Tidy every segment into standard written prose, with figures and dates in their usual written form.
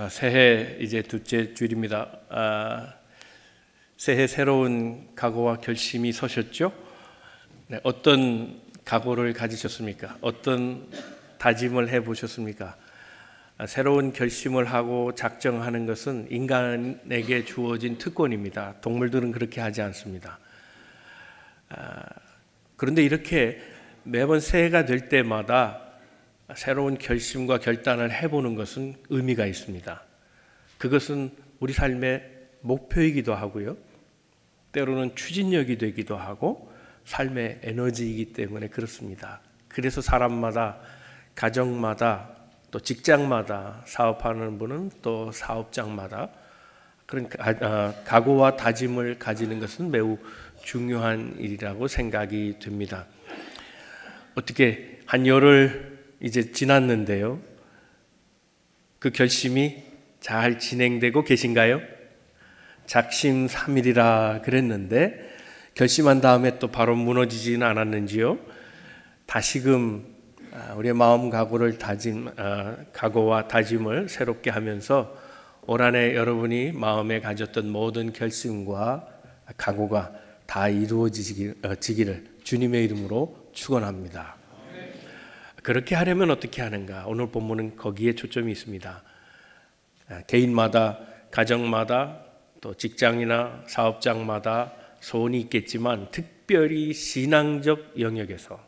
새해 이제 둘째 주일입니다. 새해 새로운 각오와 결심이 서셨죠? 네, 어떤 각오를 가지셨습니까? 어떤 다짐을 해보셨습니까? 새로운 결심을 하고 작정하는 것은 인간에게 주어진 특권입니다. 동물들은 그렇게 하지 않습니다. 그런데 이렇게 매번 새해가 될 때마다 새로운 결심과 결단을 해보는 것은 의미가 있습니다. 그것은 우리 삶의 목표이기도 하고요. 때로는 추진력이 되기도 하고 삶의 에너지이기 때문에 그렇습니다. 그래서 사람마다, 가정마다, 또 직장마다, 사업하는 분은 또 사업장마다 그런 각오와 다짐을 가지는 것은 매우 중요한 일이라고 생각이 됩니다. 어떻게 한 열흘 이제 지났는데요. 그 결심이 잘 진행되고 계신가요? 작심삼일이라 그랬는데 결심한 다음에 또 바로 무너지지는 않았는지요? 다시금 우리의 마음 각오와 다짐을 새롭게 하면서 올 한해 여러분이 마음에 가졌던 모든 결심과 각오가 다 이루어지기를 주님의 이름으로 축원합니다. 그렇게 하려면 어떻게 하는가? 오늘 본문은 거기에 초점이 있습니다. 개인마다, 가정마다, 또 직장이나 사업장마다 소원이 있겠지만 특별히 신앙적 영역에서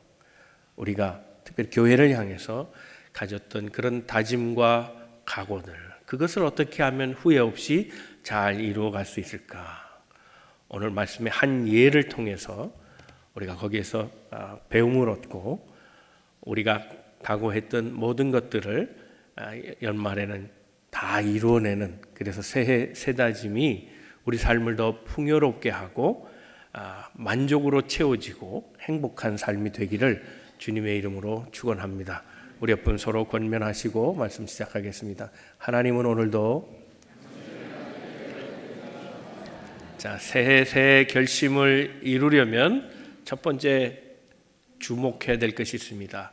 우리가 특별히 교회를 향해서 가졌던 그런 다짐과 각오들, 그것을 어떻게 하면 후회 없이 잘 이루어갈 수 있을까? 오늘 말씀의 한 예를 통해서 우리가 거기에서 배움을 얻고 우리가 각오했던 모든 것들을 연말에는 다 이루어내는, 그래서 새해 새다짐이 우리 삶을 더 풍요롭게 하고 만족으로 채워지고 행복한 삶이 되기를 주님의 이름으로 축원합니다. 우리 옆분 서로 권면하시고 말씀 시작하겠습니다. 하나님은 오늘도 새해 결심을 이루려면 첫 번째 주목해야 될 것이 있습니다.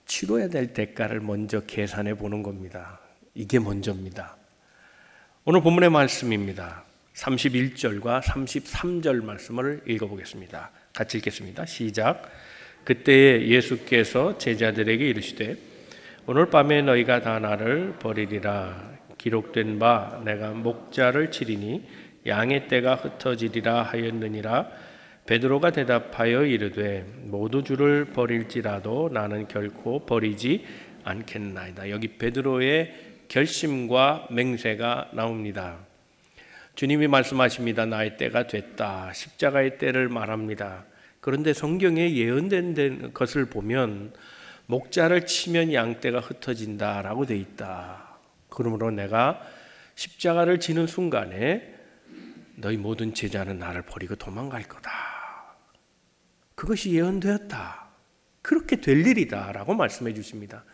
치러야 될 대가를 먼저 계산해 보는 겁니다. 이게 먼저입니다. 오늘 본문의 말씀입니다. 31절과 33절 말씀을 읽어보겠습니다. 같이 읽겠습니다. 시작. 그때에 예수께서 제자들에게 이르시되 오늘 밤에 너희가 다 나를 버리리라. 기록된 바 내가 목자를 치리니 양의 떼가 흩어지리라 하였느니라. 베드로가 대답하여 이르되 모두 주를 버릴지라도 나는 결코 버리지 않겠나이다. 여기 베드로의 결심과 맹세가 나옵니다. 주님이 말씀하십니다. 나의 때가 됐다. 십자가의 때를 말합니다. 그런데 성경에 예언된 것을 보면 목자를 치면 양떼가 흩어진다라고 되어 있다. 그러므로 내가 십자가를 지는 순간에 너희 모든 제자는 나를 버리고 도망갈 거다. 그것이 예언되었다. 그렇게 될 일이다 라고 말씀해 주십니다.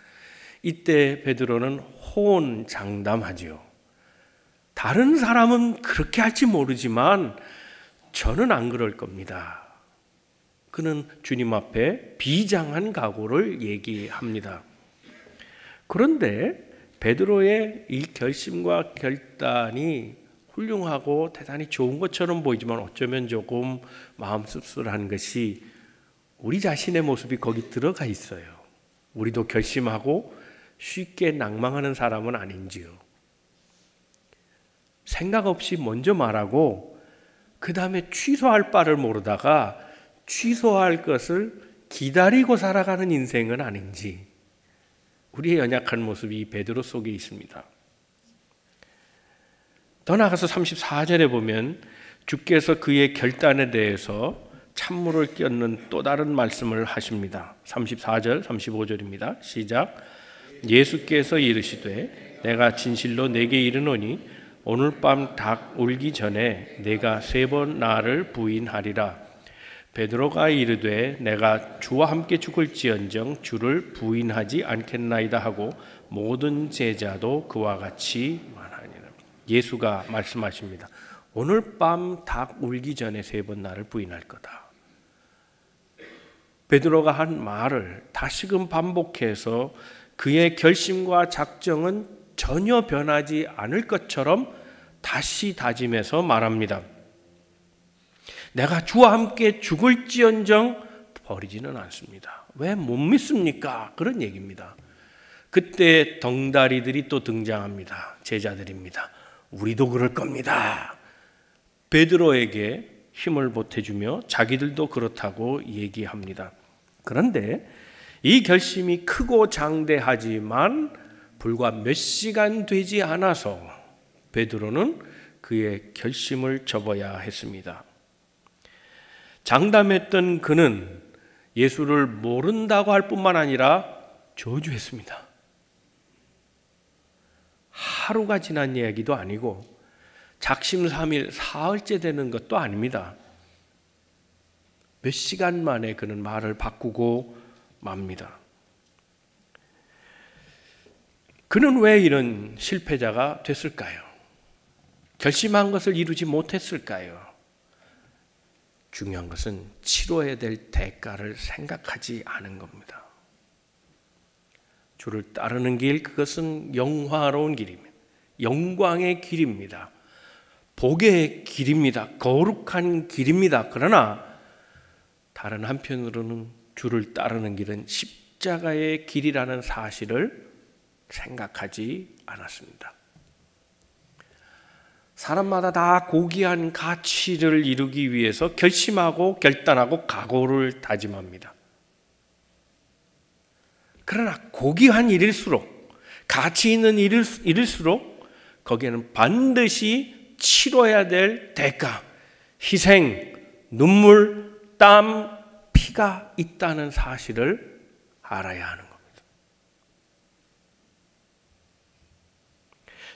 이때 베드로는 호언장담하지요. 다른 사람은 그렇게 할지 모르지만 저는 안 그럴 겁니다. 그는 주님 앞에 비장한 각오를 얘기합니다. 그런데 베드로의 이 결심과 결단이 훌륭하고 대단히 좋은 것처럼 보이지만 어쩌면 조금 마음 씁쓸한 것이 우리 자신의 모습이 거기 들어가 있어요. 우리도 결심하고 쉽게 낭망하는 사람은 아닌지요. 생각 없이 먼저 말하고 그 다음에 취소할 바를 모르다가 취소할 것을 기다리고 살아가는 인생은 아닌지, 우리의 연약한 모습이 이 베드로 속에 있습니다. 더 나아가서 34절에 보면 주께서 그의 결단에 대해서 찬물을 끼얹는 또 다른 말씀을 하십니다. 34절, 35절입니다. 시작. 예수께서 이르시되 내가 진실로 내게 이르노니 오늘 밤 닭 울기 전에 내가 3번 나를 부인하리라. 베드로가 이르되 내가 주와 함께 죽을지언정 주를 부인하지 않겠나이다 하고 모든 제자도 그와 같이 말하니라. 예수가 말씀하십니다. 오늘 밤 닭 울기 전에 3번 나를 부인할 거다. 베드로가 한 말을 다시금 반복해서 그의 결심과 작정은 전혀 변하지 않을 것처럼 다시 다짐해서 말합니다. 내가 주와 함께 죽을지언정 버리지는 않습니다. 왜 못 믿습니까? 그런 얘기입니다. 그때 덩다리들이 또 등장합니다. 제자들입니다. 우리도 그럴 겁니다. 베드로에게 힘을 보태주며 자기들도 그렇다고 얘기합니다. 그런데 이 결심이 크고 장대하지만 불과 몇 시간 되지 않아서 베드로는 그의 결심을 접어야 했습니다. 장담했던 그는 예수를 모른다고 할 뿐만 아니라 저주했습니다. 하루가 지난 이야기도 아니고 작심삼일 사흘째 되는 것도 아닙니다. 몇 시간 만에 그는 말을 바꾸고 맙니다. 그는 왜 이런 실패자가 됐을까요? 결심한 것을 이루지 못했을까요? 중요한 것은 치러야 될 대가를 생각하지 않은 겁니다. 주를 따르는 길, 그것은 영화로운 길입니다. 영광의 길입니다. 복의 길입니다. 거룩한 길입니다. 그러나 다른 한편으로는 주를 따르는 길은 십자가의 길이라는 사실을 생각하지 않았습니다. 사람마다 다 고귀한 가치를 이루기 위해서 결심하고 결단하고 각오를 다짐합니다. 그러나 고귀한 일일수록, 가치 있는 일일수록 거기에는 반드시 치러야 될 대가, 희생, 눈물, 땀, 피가 있다는 사실을 알아야 하는 겁니다.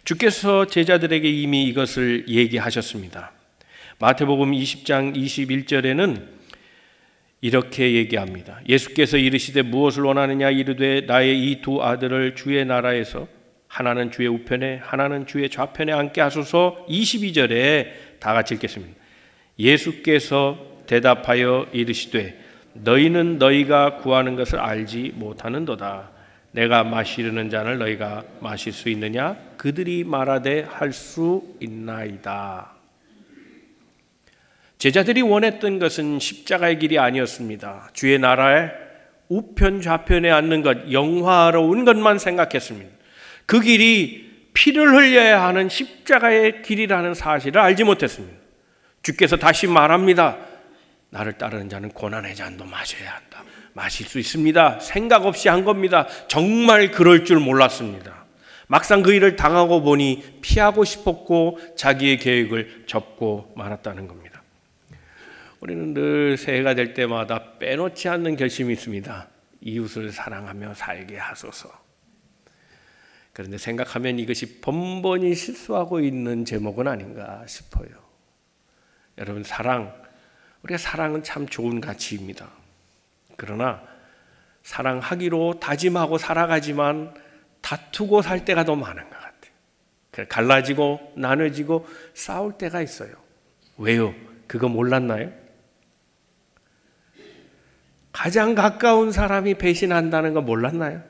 주께서 제자들에게 이미 이것을 얘기하셨습니다. 마태복음 20장 21절에는 이렇게 얘기합니다. 예수께서 이르시되 무엇을 원하느냐 이르되 나의 이 두 아들을 주의 나라에서 하나는 주의 우편에 하나는 주의 좌편에 앉게 하소서. 22절에 다 같이 읽겠습니다. 예수께서 대답하여 이르시되 너희는 너희가 구하는 것을 알지 못하는도다. 내가 마시려는 잔을 너희가 마실 수 있느냐? 그들이 말하되 할 수 있나이다. 제자들이 원했던 것은 십자가의 길이 아니었습니다. 주의 나라의 우편 좌편에 앉는 것, 영화로운 것만 생각했습니다. 그 길이 피를 흘려야 하는 십자가의 길이라는 사실을 알지 못했습니다. 주께서 다시 말합니다. 나를 따르는 자는 고난의 잔도 마셔야 한다. 마실 수 있습니다. 생각 없이 한 겁니다. 정말 그럴 줄 몰랐습니다. 막상 그 일을 당하고 보니 피하고 싶었고 자기의 계획을 접고 말았다는 겁니다. 우리는 늘 새해가 될 때마다 빼놓지 않는 결심이 있습니다. 이웃을 사랑하며 살게 하소서. 그런데 생각하면 이것이 번번이 실수하고 있는 제목은 아닌가 싶어요. 여러분, 우리가 사랑은 참 좋은 가치입니다. 그러나 사랑하기로 다짐하고 살아가지만 다투고 살 때가 더 많은 것 같아요. 갈라지고 나눠지고 싸울 때가 있어요. 왜요? 그거 몰랐나요? 가장 가까운 사람이 배신한다는 거 몰랐나요?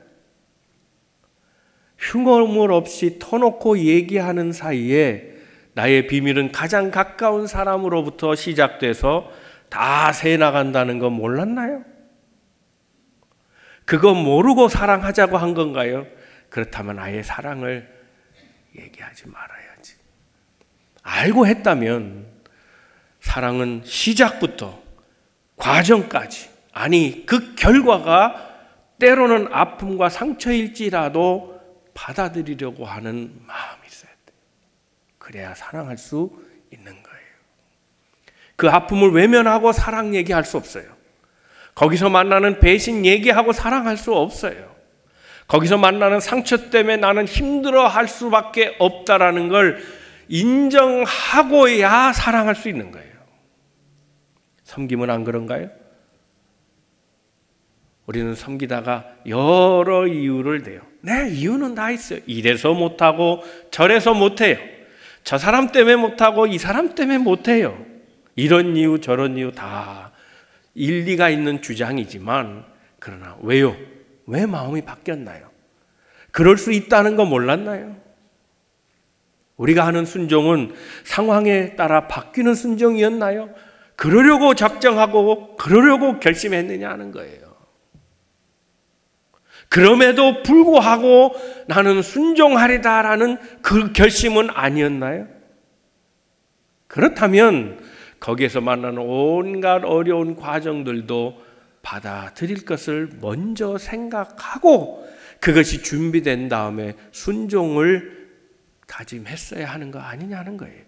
흉얼물 없이 터놓고 얘기하는 사이에 나의 비밀은 가장 가까운 사람으로부터 시작돼서 다 새나간다는 거 몰랐나요? 그거 모르고 사랑하자고 한 건가요? 그렇다면 아예 사랑을 얘기하지 말아야지. 알고 했다면 사랑은 시작부터 과정까지, 아니 그 결과가 때로는 아픔과 상처일지라도 받아들이려고 하는 마음이 있어야 돼요. 그래야 사랑할 수 있는 거예요. 그 아픔을 외면하고 사랑 얘기할 수 없어요. 거기서 만나는 배신 얘기하고 사랑할 수 없어요. 거기서 만나는 상처 때문에 나는 힘들어할 수밖에 없다라는 걸 인정하고야 사랑할 수 있는 거예요. 섬김은 안 그런가요? 우리는 섬기다가 여러 이유를 대요. 네, 이유는 다 있어요. 이래서 못하고 저래서 못해요. 저 사람 때문에 못하고 이 사람 때문에 못해요. 이런 이유 저런 이유 다 일리가 있는 주장이지만, 그러나 왜요? 왜 마음이 바뀌었나요? 그럴 수 있다는 거 몰랐나요? 우리가 하는 순종은 상황에 따라 바뀌는 순종이었나요? 그러려고 작정하고 그러려고 결심했느냐 하는 거예요. 그럼에도 불구하고 나는 순종하리다라는 그 결심은 아니었나요? 그렇다면 거기에서 만나는 온갖 어려운 과정들도 받아들일 것을 먼저 생각하고 그것이 준비된 다음에 순종을 다짐했어야 하는 거 아니냐는 거예요.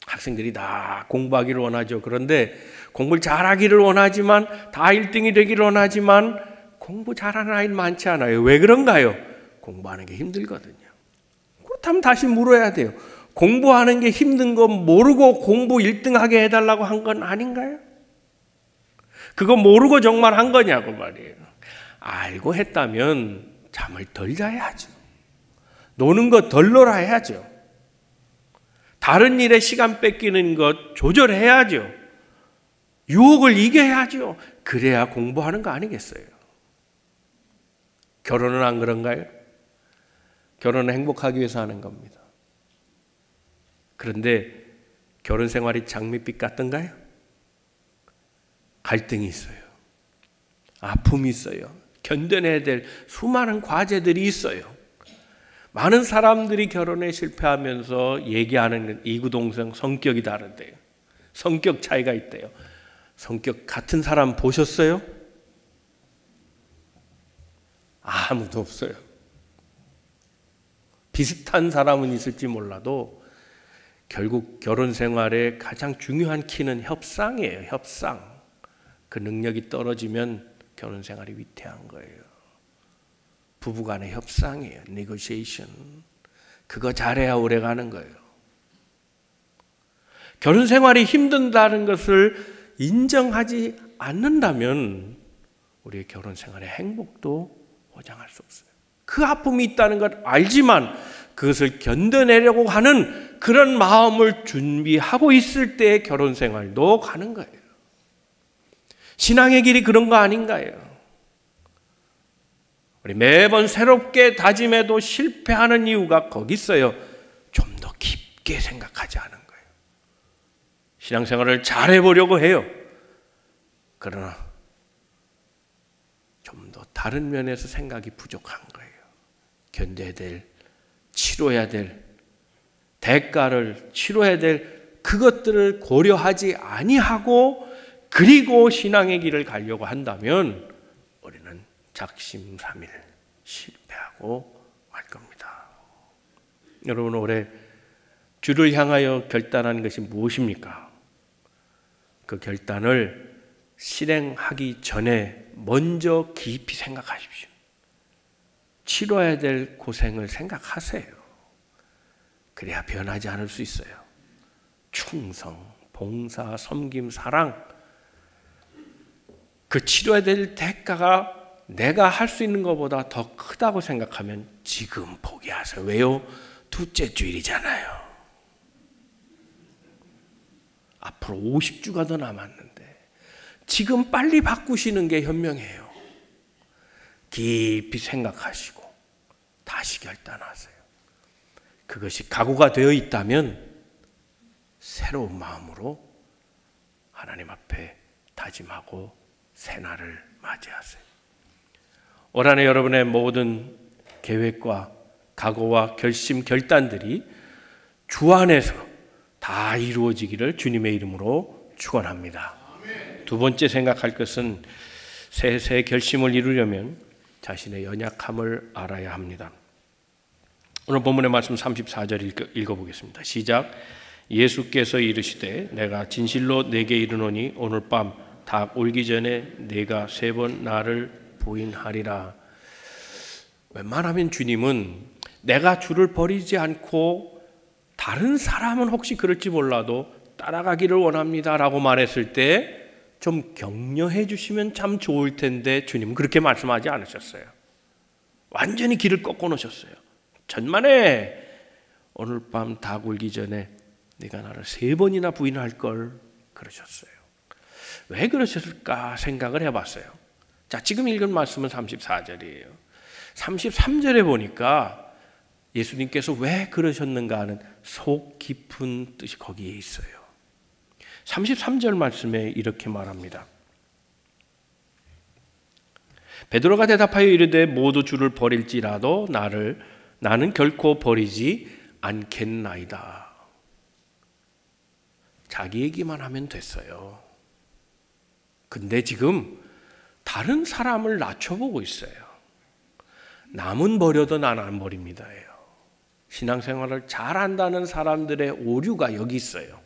학생들이 다 공부하기를 원하죠. 그런데 공부를 잘하기를 원하지만 다 1등이 되기를 원하지만 공부 잘하는 아이는 많지 않아요. 왜 그런가요? 공부하는 게 힘들거든요. 그렇다면 다시 물어야 돼요. 공부하는 게 힘든 거 모르고 공부 1등하게 해달라고 한 건 아닌가요? 그거 모르고 정말 한 거냐고 말이에요. 알고 했다면 잠을 덜 자야죠. 노는 거 덜 놀아야죠. 다른 일에 시간 뺏기는 것 조절해야죠. 유혹을 이겨야죠. 그래야 공부하는 거 아니겠어요? 결혼은 안 그런가요? 결혼은 행복하기 위해서 하는 겁니다. 그런데 결혼 생활이 장밋빛 같던가요? 갈등이 있어요. 아픔이 있어요. 견뎌내야 될 수많은 과제들이 있어요. 많은 사람들이 결혼에 실패하면서 얘기하는 이구동성 성격이 다른데요. 성격 차이가 있대요. 성격 같은 사람 보셨어요? 아무도 없어요. 비슷한 사람은 있을지 몰라도 결국 결혼 생활의 가장 중요한 키는 협상이에요. 협상. 그 능력이 떨어지면 결혼 생활이 위태한 거예요. 부부간의 협상이에요. negotiation. 그거 잘해야 오래 가는 거예요. 결혼 생활이 힘든다는 것을 인정하지 않는다면 우리의 결혼 생활의 행복도 보장할 수 없어요. 그 아픔이 있다는 걸 알지만 그것을 견뎌내려고 하는 그런 마음을 준비하고 있을 때 결혼 생활도 가는 거예요. 신앙의 길이 그런 거 아닌가요? 우리 매번 새롭게 다짐해도 실패하는 이유가 거기 있어요. 좀 더 깊게 생각하지 않은 거예요. 신앙생활을 잘해보려고 해요. 그러나 좀 더 다른 면에서 생각이 부족한 거예요. 견뎌야 될, 치러야 될, 대가를 치러야 될 그것들을 고려하지 아니하고 그리고 신앙의 길을 가려고 한다면 우리는 작심삼일 실패하고 말 겁니다. 여러분, 올해 주를 향하여 결단하는 것이 무엇입니까? 그 결단을 실행하기 전에 먼저 깊이 생각하십시오. 치러야 될 고생을 생각하세요. 그래야 변하지 않을 수 있어요. 충성, 봉사, 섬김, 사랑, 그 치러야 될 대가가 내가 할 수 있는 것보다 더 크다고 생각하면 지금 포기하세요. 왜요? 둘째 주일이잖아요. 앞으로 50주가 더 남았는데 지금 빨리 바꾸시는 게 현명해요. 깊이 생각하시고 다시 결단하세요. 그것이 각오가 되어 있다면 새로운 마음으로 하나님 앞에 다짐하고 새날을 맞이하세요. 올 한해 여러분의 모든 계획과 각오와 결심, 결단들이 주 안에서 다 이루어지기를 주님의 이름으로 축원합니다. 두 번째 생각할 것은 새 결심을 이루려면 자신의 연약함을 알아야 합니다. 오늘 본문의 말씀 34절 읽어보겠습니다. 시작. 예수께서 이르시되 내가 진실로 내게 이르노니 오늘 밤 닭 울기 전에 네가 3번 나를 부인하리라. 웬만하면 주님은 내가 주를 버리지 않고 다른 사람은 혹시 그럴지 몰라도 따라가기를 원합니다 라고 말했을 때 좀 격려해 주시면 참 좋을 텐데 주님은 그렇게 말씀하지 않으셨어요. 완전히 길을 꺾어 놓으셨어요. 천만에 오늘 밤 닭 울기 전에 네가 나를 3번이나 부인할 걸 그러셨어요. 왜 그러셨을까 생각을 해봤어요. 자, 지금 읽은 말씀은 34절이에요. 33절에 보니까 예수님께서 왜 그러셨는가 하는 속 깊은 뜻이 거기에 있어요. 33절 말씀에 이렇게 말합니다. 베드로가 대답하여 이르되 모두 주를 버릴지라도 나는 결코 버리지 않겠나이다. 자기 얘기만 하면 됐어요. 근데 지금 다른 사람을 낮춰보고 있어요. 남은 버려도 난 안 버립니다예요. 신앙생활을 잘한다는 사람들의 오류가 여기 있어요.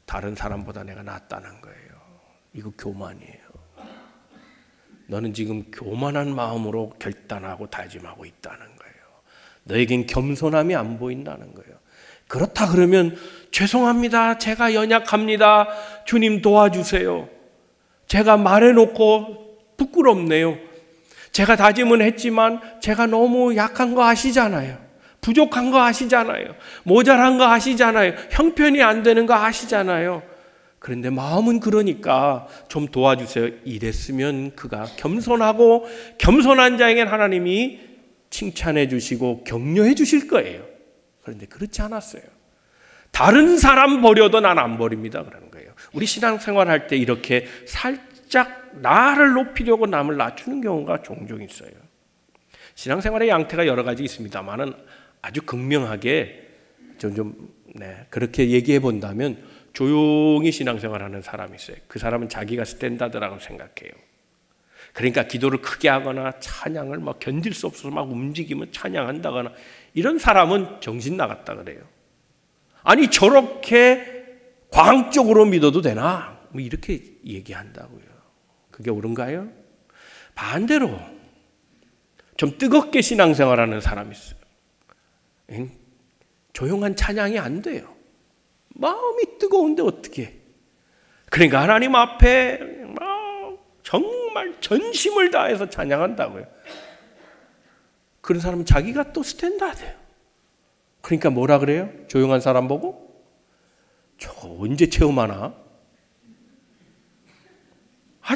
다른 사람보다 내가 낫다는 거예요. 이거 교만이에요. 너는 지금 교만한 마음으로 결단하고 다짐하고 있다는 거예요. 너에겐 겸손함이 안 보인다는 거예요. 그렇다 그러면 죄송합니다. 제가 연약합니다. 주님 도와주세요. 제가 말해놓고 부끄럽네요. 제가 다짐은 했지만 제가 너무 약한 거 아시잖아요. 부족한 거 아시잖아요. 모자란 거 아시잖아요. 형편이 안 되는 거 아시잖아요. 그런데 마음은 그러니까 좀 도와주세요. 이랬으면 그가 겸손하고 겸손한 자에겐 하나님이 칭찬해 주시고 격려해 주실 거예요. 그런데 그렇지 않았어요. 다른 사람 버려도 난 안 버립니다. 그러는 거예요. 우리 신앙생활 할 때 이렇게 살짝 나를 높이려고 남을 낮추는 경우가 종종 있어요. 신앙생활의 양태가 여러 가지 있습니다만은 아주 극명하게 그렇게 얘기해 본다면 조용히 신앙생활하는 사람이 있어요. 그 사람은 자기가 스탠다드라고 생각해요. 그러니까 기도를 크게 하거나 찬양을 막 견딜 수 없어서 막 움직이면 찬양한다거나 이런 사람은 정신 나갔다 그래요. 아니 저렇게 광적으로 믿어도 되나? 뭐 이렇게 얘기한다고요. 그게 옳은가요? 반대로 좀 뜨겁게 신앙생활하는 사람이 있어요. 조용한 찬양이 안 돼요. 마음이 뜨거운데 어떻게? 그러니까 하나님 앞에 정말 전심을 다해서 찬양한다고요. 그런 사람은 자기가 또 스탠다드예요. 그러니까 뭐라 그래요? 조용한 사람 보고? 저거 언제 체험하나?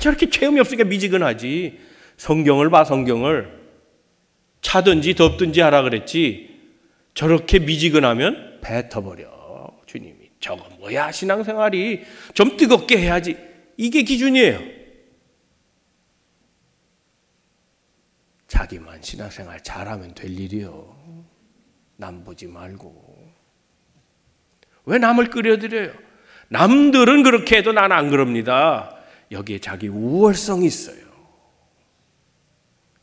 저렇게 체험이 없으니까 미지근하지. 성경을 봐, 성경을. 차든지 덥든지 하라 그랬지. 저렇게 미지근하면 뱉어버려. 주님이 저거 뭐야 신앙생활이 좀 뜨겁게 해야지. 이게 기준이에요. 자기만 신앙생활 잘하면 될 일이요. 남 보지 말고. 왜 남을 끌어들여요? 남들은 그렇게 해도 난 안 그럽니다. 여기에 자기 우월성이 있어요.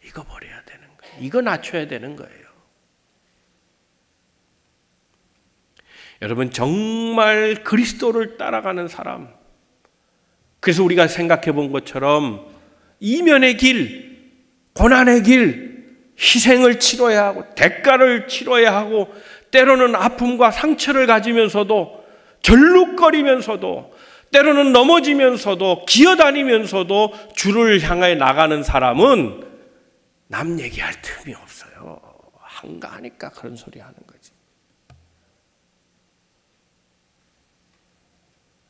이거 버려야 되는 거예요. 이거 낮춰야 되는 거예요. 여러분 정말 그리스도를 따라가는 사람, 그래서 우리가 생각해 본 것처럼 이면의 길, 고난의 길, 희생을 치러야 하고 대가를 치러야 하고 때로는 아픔과 상처를 가지면서도 절룩거리면서도 때로는 넘어지면서도 기어다니면서도 주를 향해 나가는 사람은 남 얘기할 틈이 없어요. 한가하니까 그런 소리 하는 거지.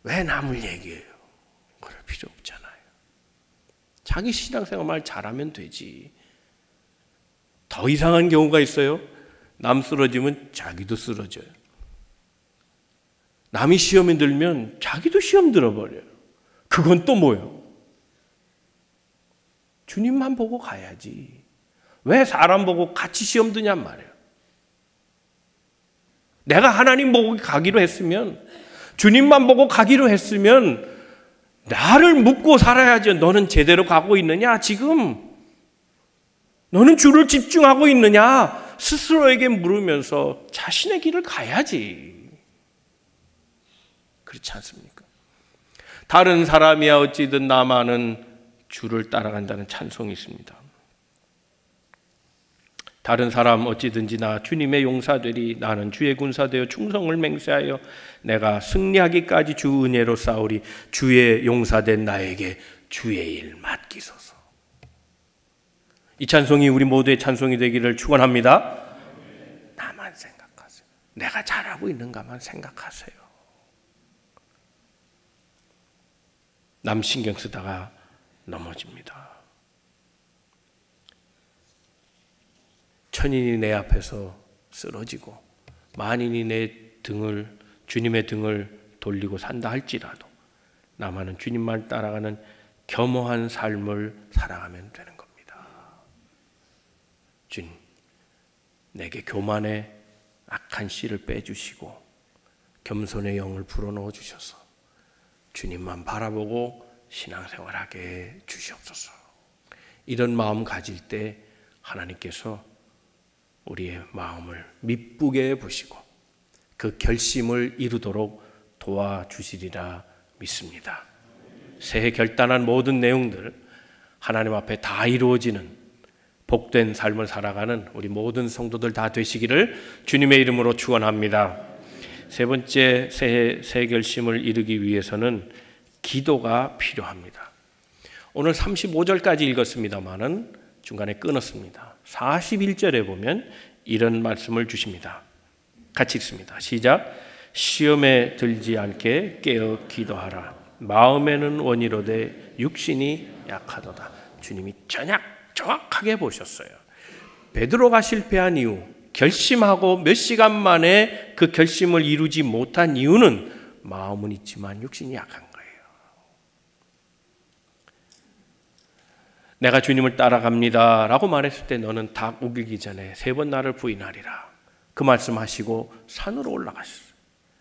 왜 남을 얘기해요? 그럴 필요 없잖아요. 자기 신앙생활 잘하면 되지. 더 이상한 경우가 있어요. 남 쓰러지면 자기도 쓰러져요. 남이 시험에 들면 자기도 시험 들어버려요. 그건 또 뭐예요? 주님만 보고 가야지. 왜 사람 보고 같이 시험 드냔 말이에요. 내가 하나님 보고 가기로 했으면, 주님만 보고 가기로 했으면 나를 묻고 살아야지. 너는 제대로 가고 있느냐 지금? 너는 주를 집중하고 있느냐? 스스로에게 물으면서 자신의 길을 가야지. 그렇지 않습니까? 다른 사람이야 어찌든 나만은 주를 따라간다는 찬송이 있습니다. 다른 사람 어찌든지 나 주님의 용사되리. 나는 주의 군사되어 충성을 맹세하여 내가 승리하기까지 주 은혜로 싸우리. 주의 용사된 나에게 주의 일 맡기소서. 이 찬송이 우리 모두의 찬송이 되기를 축원합니다. 나만 생각하세요. 내가 잘하고 있는가만 생각하세요. 남 신경 쓰다가 넘어집니다. 천인이 내 앞에서 쓰러지고 만인이 내 등을, 주님의 등을 돌리고 산다 할지라도 나만은 주님만 따라가는 겸허한 삶을 살아가면 되는 겁니다. 주님, 내게 교만의 악한 씨를 빼주시고 겸손의 영을 불어넣어 주셔서 주님만 바라보고 신앙생활하게 주시옵소서. 이런 마음 가질 때 하나님께서 우리의 마음을 미쁘게 보시고 그 결심을 이루도록 도와주시리라 믿습니다. 새해 결단한 모든 내용들 하나님 앞에 다 이루어지는 복된 삶을 살아가는 우리 모든 성도들 다 되시기를 주님의 이름으로 축원합니다. 세 번째 새해 결심을 이루기 위해서는 기도가 필요합니다. 오늘 35절까지 읽었습니다마는 중간에 끊었습니다. 41절에 보면 이런 말씀을 주십니다. 같이 읽습니다. 시작. 시험에 들지 않게 깨어 기도하라. 마음에는 원이로되 육신이 약하도다. 주님이 정확하게 보셨어요. 베드로가 실패한 이유, 결심하고 몇 시간 만에 그 결심을 이루지 못한 이유는 마음은 있지만 육신이 약한 거예요. 내가 주님을 따라갑니다 라고 말했을 때 너는 닭 우기기 전에 3번 나를 부인하리라. 그 말씀하시고 산으로 올라가셨어요.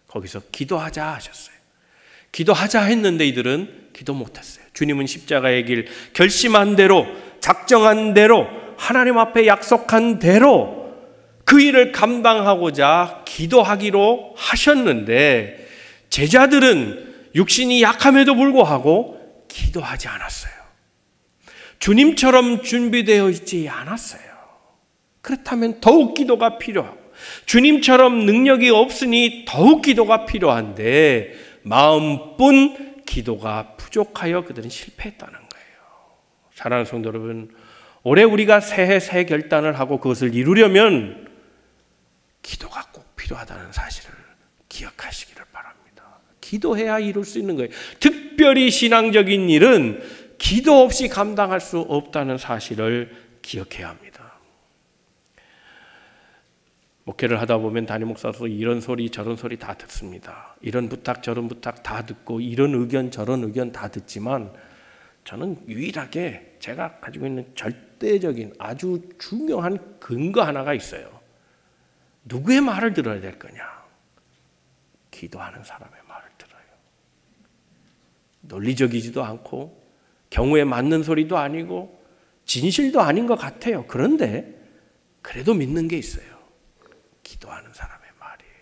거기서 기도하자 하셨어요. 기도하자 했는데 이들은 기도 못했어요. 주님은 십자가의 길 결심한 대로, 작정한 대로, 하나님 앞에 약속한 대로 그 일을 감당하고자 기도하기로 하셨는데 제자들은 육신이 약함에도 불구하고 기도하지 않았어요. 주님처럼 준비되어 있지 않았어요. 그렇다면 더욱 기도가 필요하고 주님처럼 능력이 없으니 더욱 기도가 필요한데 마음뿐 기도가 부족하여 그들은 실패했다는 거예요. 사랑하는 성도 여러분, 올해 우리가 새해 새 결단을 하고 그것을 이루려면 기도가 꼭 필요하다는 사실을 기억하시기를 바랍니다. 기도해야 이룰 수 있는 거예요. 특별히 신앙적인 일은 기도 없이 감당할 수 없다는 사실을 기억해야 합니다. 목회를 하다 보면 담임 목사도 이런 소리 저런 소리 다 듣습니다. 이런 부탁 저런 부탁 다 듣고 이런 의견 저런 의견 다 듣지만 저는 유일하게 제가 가지고 있는 절대적인 아주 중요한 근거 하나가 있어요. 누구의 말을 들어야 될 거냐? 기도하는 사람의 말을 들어요. 논리적이지도 않고 경우에 맞는 소리도 아니고 진실도 아닌 것 같아요. 그런데 그래도 믿는 게 있어요. 기도하는 사람의 말이에요.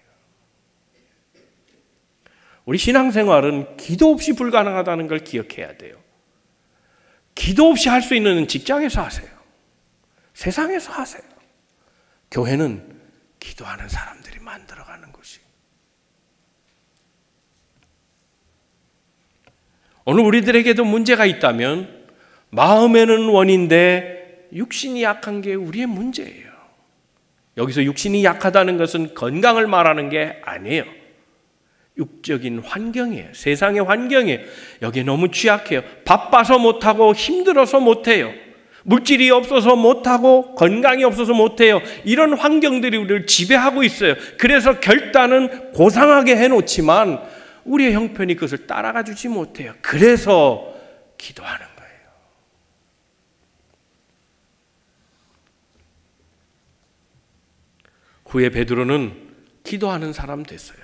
우리 신앙생활은 기도 없이 불가능하다는 걸 기억해야 돼요. 기도 없이 할 수 있는 직장에서 하세요. 세상에서 하세요. 교회는 기도하는 사람들이 만들어가는 곳이. 오늘 우리들에게도 문제가 있다면 마음에는 원인데 육신이 약한 게 우리의 문제예요. 여기서 육신이 약하다는 것은 건강을 말하는 게 아니에요. 육적인 환경이에요. 세상의 환경이에요. 여기에 너무 취약해요. 바빠서 못하고 힘들어서 못해요. 물질이 없어서 못하고 건강이 없어서 못해요. 이런 환경들이 우리를 지배하고 있어요. 그래서 결단은 고상하게 해놓지만 우리의 형편이 그것을 따라가 주지 못해요. 그래서 기도하는 거예요. 후에 베드로는 기도하는 사람 됐어요.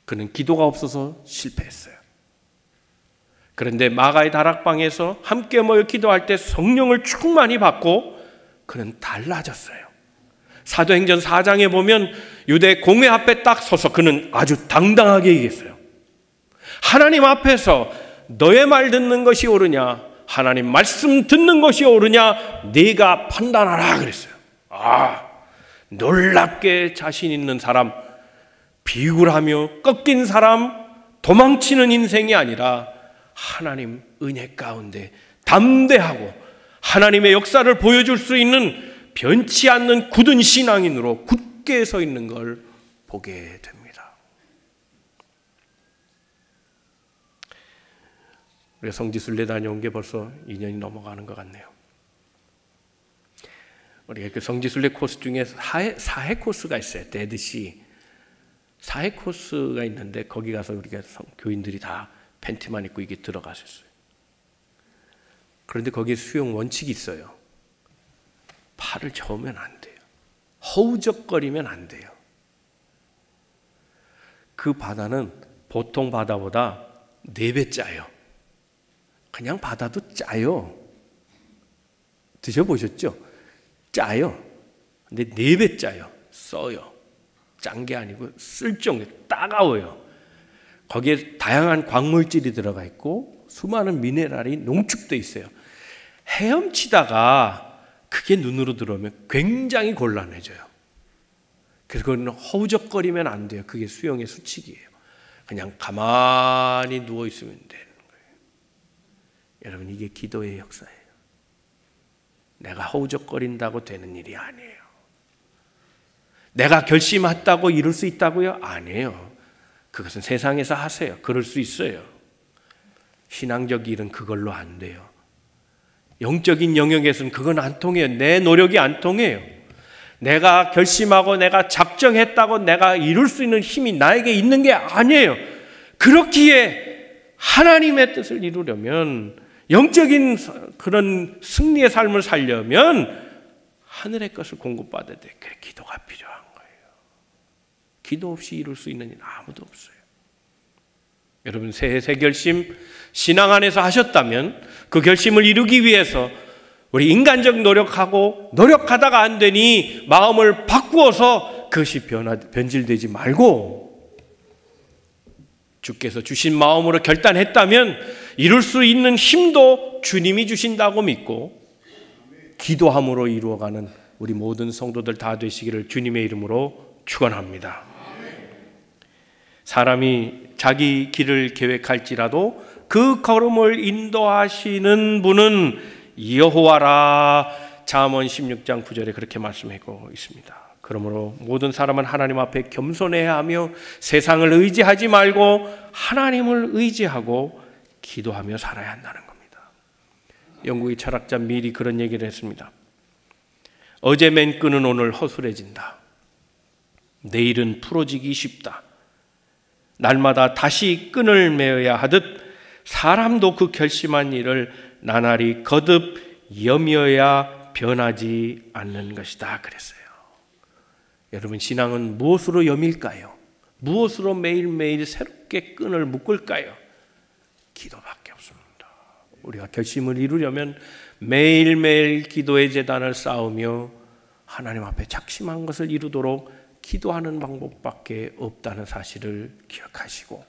그는 기도가 없어서 실패했어요. 그런데 마가의 다락방에서 함께 모여 기도할 때 성령을 충만히 받고 그는 달라졌어요. 사도행전 4장에 보면 유대 공회 앞에 딱 서서 그는 아주 당당하게 얘기했어요. 하나님 앞에서 너의 말 듣는 것이 옳으냐, 하나님 말씀 듣는 것이 옳으냐, 네가 판단하라 그랬어요. 놀랍게 자신 있는 사람, 비굴하며 꺾인 사람, 도망치는 인생이 아니라 하나님 은혜 가운데 담대하고 하나님의 역사를 보여줄 수 있는 변치 않는 굳은 신앙인으로 굳게 서 있는 걸 보게 됩니다. 우리가 성지순례 다녀온 게 벌써 2년이 넘어가는 것 같네요. 우리가 그 성지순례 코스 중에 사해 코스가 있어요. 데드시. 사해 코스가 있는데 거기 가서 우리가 교인들이 다 팬티만 입고 이게 들어가셨어요. 그런데 거기에 수영 원칙이 있어요. 팔을 저으면 안 돼요. 허우적거리면 안 돼요. 그 바다는 보통 바다보다 4배 짜요. 그냥 바다도 짜요. 드셔보셨죠? 짜요. 근데 4배 짜요. 써요. 짠 게 아니고 쓸 정도 따가워요. 거기에 다양한 광물질이 들어가 있고 수많은 미네랄이 농축되어 있어요. 헤엄치다가 그게 눈으로 들어오면 굉장히 곤란해져요. 그래서 그건 허우적거리면 안 돼요. 그게 수영의 수칙이에요. 그냥 가만히 누워 있으면 되는 거예요. 여러분, 이게 기도의 역사예요. 내가 허우적거린다고 되는 일이 아니에요. 내가 결심했다고 이룰 수 있다고요? 아니에요. 그것은 세상에서 하세요. 그럴 수 있어요. 신앙적 일은 그걸로 안 돼요. 영적인 영역에서는 그건 안 통해요. 내 노력이 안 통해요. 내가 결심하고 내가 작정했다고 내가 이룰 수 있는 힘이 나에게 있는 게 아니에요. 그렇기에 하나님의 뜻을 이루려면, 영적인 그런 승리의 삶을 살려면 하늘의 것을 공급받아야 돼. 그래, 기도가 필요한 거예요. 기도 없이 이룰 수 있는 일은 아무도 없어요. 여러분, 새해 새 결심 신앙 안에서 하셨다면 그 결심을 이루기 위해서 우리 인간적 노력하다가 안 되니 마음을 바꾸어서 그것이 변질되지 말고 주께서 주신 마음으로 결단했다면 이룰 수 있는 힘도 주님이 주신다고 믿고 기도함으로 이루어가는 우리 모든 성도들 다 되시기를 주님의 이름으로 축원합니다. 사람이 자기 길을 계획할지라도 그 걸음을 인도하시는 분은 여호와라. 잠언 16장 9절에 그렇게 말씀하고 있습니다. 그러므로 모든 사람은 하나님 앞에 겸손해야 하며 세상을 의지하지 말고 하나님을 의지하고 기도하며 살아야 한다는 겁니다. 영국의 철학자 밀이 그런 얘기를 했습니다. 어제 맨 끈은 오늘 허술해진다. 내일은 풀어지기 쉽다. 날마다 다시 끈을 매어야 하듯 사람도 그 결심한 일을 나날이 거듭 여며야 변하지 않는 것이다 그랬어요. 여러분, 신앙은 무엇으로 여밀까요? 무엇으로 매일매일 새롭게 끈을 묶을까요? 기도밖에 없습니다. 우리가 결심을 이루려면 매일매일 기도의 제단을 쌓으며 하나님 앞에 작심한 것을 이루도록 기도하는 방법밖에 없다는 사실을 기억하시고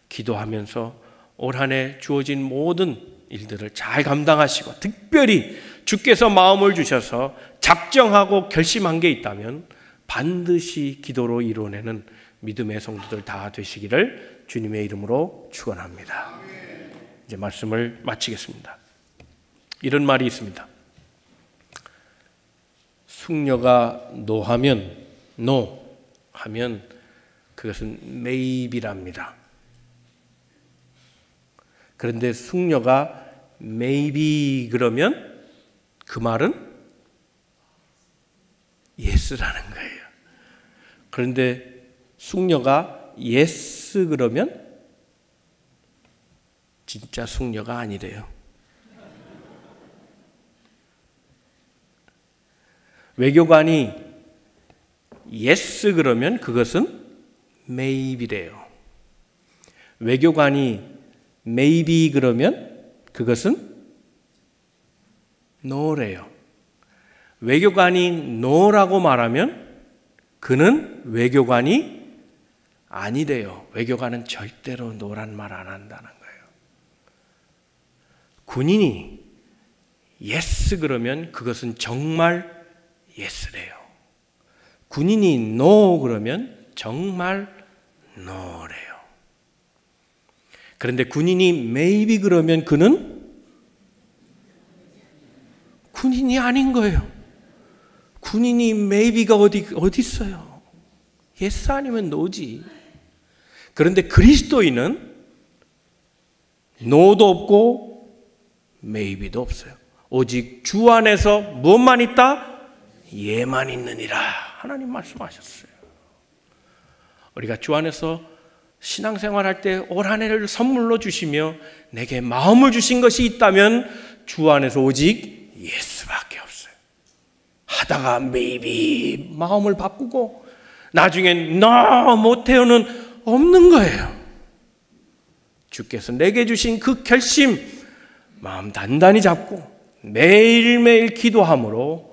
기도하면서 올 한 해 주어진 모든 일들을 잘 감당하시고 특별히 주께서 마음을 주셔서 작정하고 결심한 게 있다면 반드시 기도로 이루어내는 믿음의 성도들 다 되시기를 주님의 이름으로 축원합니다. 이제 말씀을 마치겠습니다. 이런 말이 있습니다. 숙녀가 노하면 그것은 maybe랍니다. 그런데 숙녀가 maybe 그러면 그 말은 yes라는 거예요. 그런데 숙녀가 yes 그러면 진짜 숙녀가 아니래요. 외교관이 yes 그러면 그것은 maybe래요. 외교관이 maybe 그러면 그것은 no래요. 외교관이 no라고 말하면 그는 외교관이 아니래요. 외교관은 절대로 no란 말 안 한다는 거예요. 군인이 yes 그러면 그것은 정말 yes래요. 군인이 no 그러면 정말 no래요. 그런데 군인이 maybe 그러면 그는 군인이 아닌 거예요. 군인이 maybe가 어디 있어요? yes 아니면 no지. 그런데 그리스도인은 no도 없고 maybe도 없어요. 오직 주 안에서 무엇만 있다? 예만 있느니라. 하나님 말씀하셨어요. 우리가 주 안에서 신앙생활할 때 올 한 해를 선물로 주시며 내게 마음을 주신 것이 있다면 주 안에서 오직 예수밖에 없어요. 하다가 maybe 마음을 바꾸고 나중엔 no 못해요는 없는 거예요. 주께서 내게 주신 그 결심 마음 단단히 잡고 매일매일 기도함으로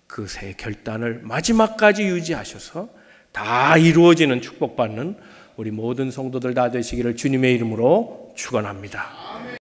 그 새 결단을 마지막까지 유지하셔서 다 이루어지는 축복받는 우리 모든 성도들 다 되시기를 주님의 이름으로 축원합니다.